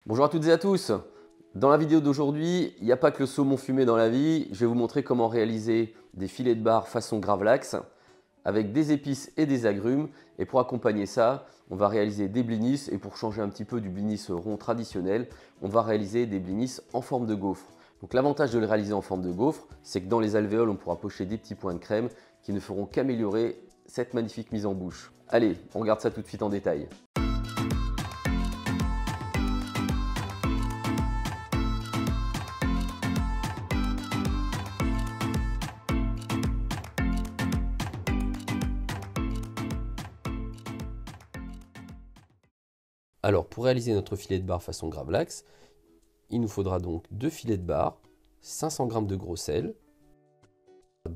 Bonjour à toutes et à tous. Dans la vidéo d'aujourd'hui, il n'y a pas que le saumon fumé dans la vie. Je vais vous montrer comment réaliser des filets de bar façon gravlax avec des épices et des agrumes. Et pour accompagner ça, on va réaliser des blinis. Et pour changer un petit peu du blinis rond traditionnel, on va réaliser des blinis en forme de gaufre. Donc l'avantage de les réaliser en forme de gaufre, c'est que dans les alvéoles, on pourra pocher des petits points de crème qui ne feront qu'améliorer cette magnifique mise en bouche. Allez, on regarde ça tout de suite en détail. Alors, pour réaliser notre filet de bar façon gravlax, il nous faudra donc 2 filets de bar, 500 g de gros sel,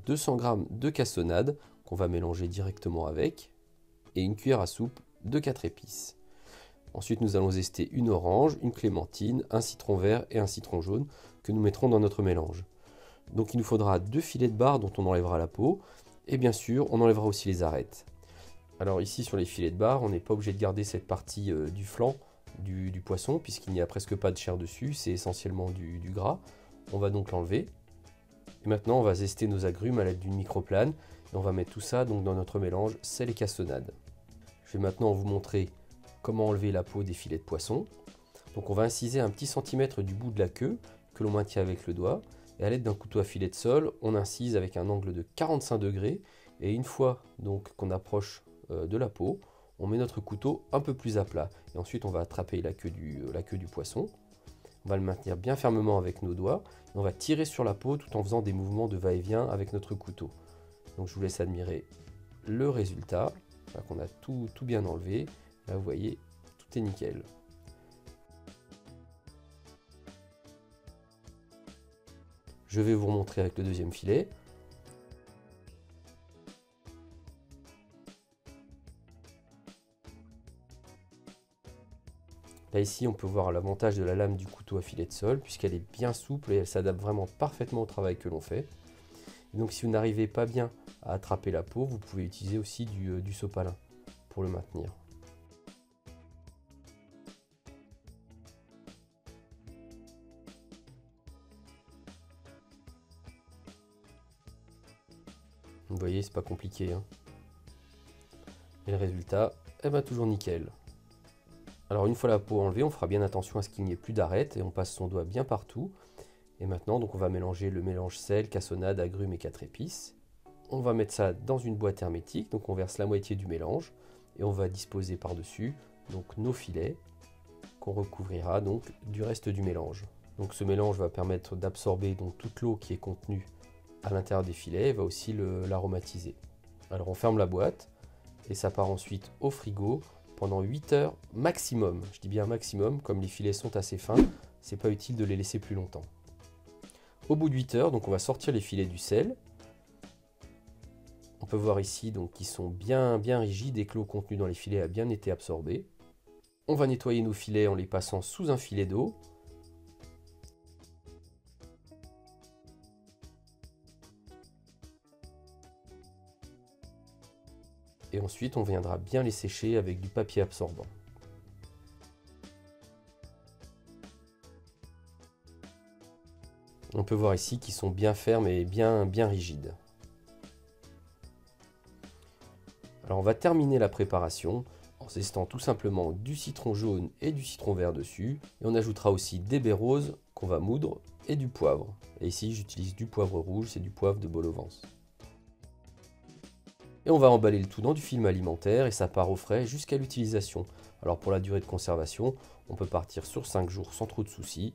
200 g de cassonade qu'on va mélanger directement avec, et une cuillère à soupe de 4 épices. Ensuite, nous allons zester une orange, une clémentine, un citron vert et un citron jaune que nous mettrons dans notre mélange. Donc il nous faudra 2 filets de bar dont on enlèvera la peau, et bien sûr, on enlèvera aussi les arêtes. Alors ici sur les filets de bar, on n'est pas obligé de garder cette partie du flanc du poisson puisqu'il n'y a presque pas de chair dessus, c'est essentiellement du gras. On va donc l'enlever. Et maintenant on va zester nos agrumes à l'aide d'une microplane et on va mettre tout ça donc dans notre mélange sel et cassonade. Je vais maintenant vous montrer comment enlever la peau des filets de poisson. Donc on va inciser un petit centimètre du bout de la queue que l'on maintient avec le doigt et à l'aide d'un couteau à filet de sol, on incise avec un angle de 45 degrés et une fois donc qu'on approche de la peau, on met notre couteau un peu plus à plat et ensuite on va attraper la queue du poisson. On va le maintenir bien fermement avec nos doigts et on va tirer sur la peau tout en faisant des mouvements de va-et-vient avec notre couteau. Donc je vous laisse admirer le résultat. Là qu'on a tout bien enlevé. Là vous voyez, tout est nickel. Je vais vous remontrer avec le deuxième filet. Là ici on peut voir l'avantage de la lame du couteau à filet de sol puisqu'elle est bien souple et elle s'adapte vraiment parfaitement au travail que l'on fait. Et donc si vous n'arrivez pas bien à attraper la peau, vous pouvez utiliser aussi du sopalin pour le maintenir. Vous voyez, c'est pas compliqué, hein. Et le résultat, eh ben, toujours nickel. Alors une fois la peau enlevée, on fera bien attention à ce qu'il n'y ait plus d'arêtes et on passe son doigt bien partout. Et maintenant, donc on va mélanger le mélange sel, cassonade, agrumes et 4 épices. On va mettre ça dans une boîte hermétique, donc on verse la moitié du mélange et on va disposer par-dessus donc nos filets qu'on recouvrira donc du reste du mélange. Donc ce mélange va permettre d'absorber donc toute l'eau qui est contenue à l'intérieur des filets et va aussi l'aromatiser. Alors on ferme la boîte et ça part ensuite au frigo pendant 8 heures maximum. Je dis bien maximum, comme les filets sont assez fins, c'est pas utile de les laisser plus longtemps. Au bout de 8 heures, donc on va sortir les filets du sel. On peut voir ici donc qu'ils sont bien rigides et que l'eau contenue dans les filets a bien été absorbée. On va nettoyer nos filets en les passant sous un filet d'eau. Et ensuite, on viendra bien les sécher avec du papier absorbant. On peut voir ici qu'ils sont bien fermes et bien rigides. Alors on va terminer la préparation en zestant tout simplement du citron jaune et du citron vert dessus. Et on ajoutera aussi des baies roses qu'on va moudre et du poivre. Et ici j'utilise du poivre rouge, c'est du poivre de Bolovence. Et on va emballer le tout dans du film alimentaire et ça part au frais jusqu'à l'utilisation. Alors pour la durée de conservation, on peut partir sur 5 jours sans trop de soucis.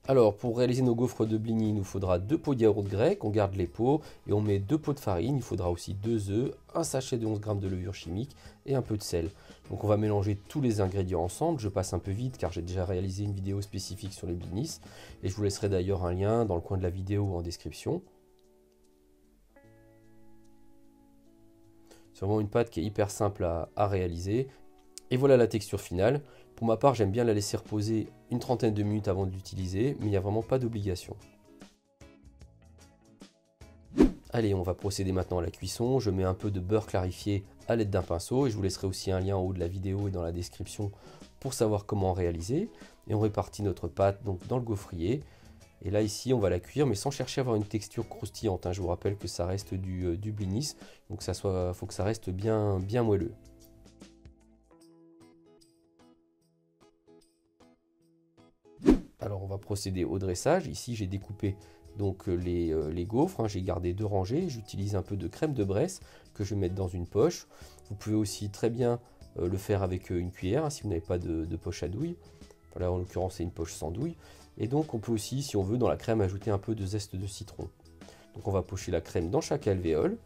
Alors pour réaliser nos gaufres de blini, il nous faudra 2 pots de yaourt grec, on garde les pots et on met 2 pots de farine. Il faudra aussi 2 œufs, un sachet de 11 g de levure chimique et un peu de sel. Donc on va mélanger tous les ingrédients ensemble. Je passe un peu vite car j'ai déjà réalisé une vidéo spécifique sur les blinis. Et je vous laisserai d'ailleurs un lien dans le coin de la vidéo ou en description. C'est vraiment une pâte qui est hyper simple à réaliser. Et voilà la texture finale. Pour ma part, j'aime bien la laisser reposer une trentaine de minutes avant de l'utiliser, mais il n'y a vraiment pas d'obligation. Allez, on va procéder maintenant à la cuisson. Je mets un peu de beurre clarifié à l'aide d'un pinceau et je vous laisserai aussi un lien en haut de la vidéo et dans la description pour savoir comment réaliser. Et on répartit notre pâte donc dans le gaufrier. Et là ici on va la cuire mais sans chercher à avoir une texture croustillante, hein. Je vous rappelle que ça reste du blinis, donc faut que ça reste bien moelleux. Alors on va procéder au dressage. Ici j'ai découpé donc les gaufres, hein. J'ai gardé 2 rangées. J'utilise un peu de crème de Bresse que je vais mettre dans une poche. Vous pouvez aussi très bien le faire avec une cuillère, hein, si vous n'avez pas de poche à douille. Là en l'occurrence c'est une poche sans douille. Et donc on peut aussi, si on veut, dans la crème ajouter un peu de zeste de citron. Donc on va pocher la crème dans chaque alvéole.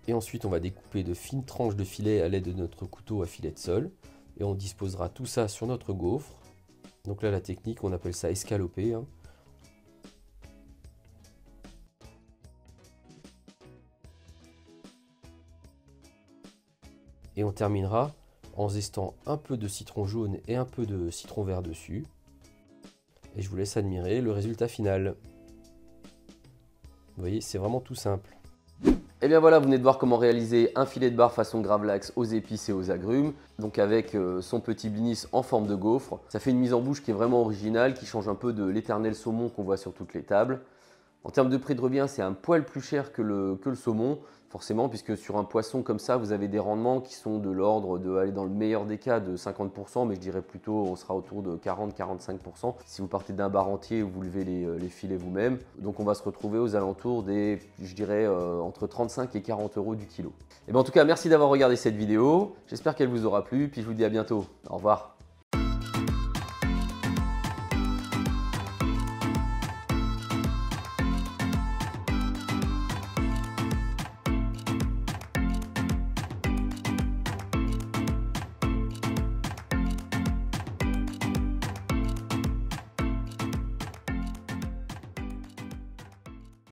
Et ensuite on va découper de fines tranches de filet à l'aide de notre couteau à filet de sol. Et on disposera tout ça sur notre gaufre. Donc là la technique, on appelle ça escaloper, hein. Et on terminera en zestant un peu de citron jaune et un peu de citron vert dessus. Et je vous laisse admirer le résultat final. Vous voyez, c'est vraiment tout simple. Et bien voilà, vous venez de voir comment réaliser un filet de bar façon gravlax aux épices et aux agrumes. Donc avec son petit blinis en forme de gaufre. Ça fait une mise en bouche qui est vraiment originale, qui change un peu de l'éternel saumon qu'on voit sur toutes les tables. En termes de prix de revient, c'est un poil plus cher que le saumon, forcément, puisque sur un poisson comme ça, vous avez des rendements qui sont de l'ordre de, aller dans le meilleur des cas, de 50%, mais je dirais plutôt, on sera autour de 40-45% si vous partez d'un bar entier ou vous levez les filets vous-même. Donc on va se retrouver aux alentours des, je dirais, entre 35 et 40 € du kilo. Et bien en tout cas, merci d'avoir regardé cette vidéo. J'espère qu'elle vous aura plu, puis je vous dis à bientôt. Au revoir.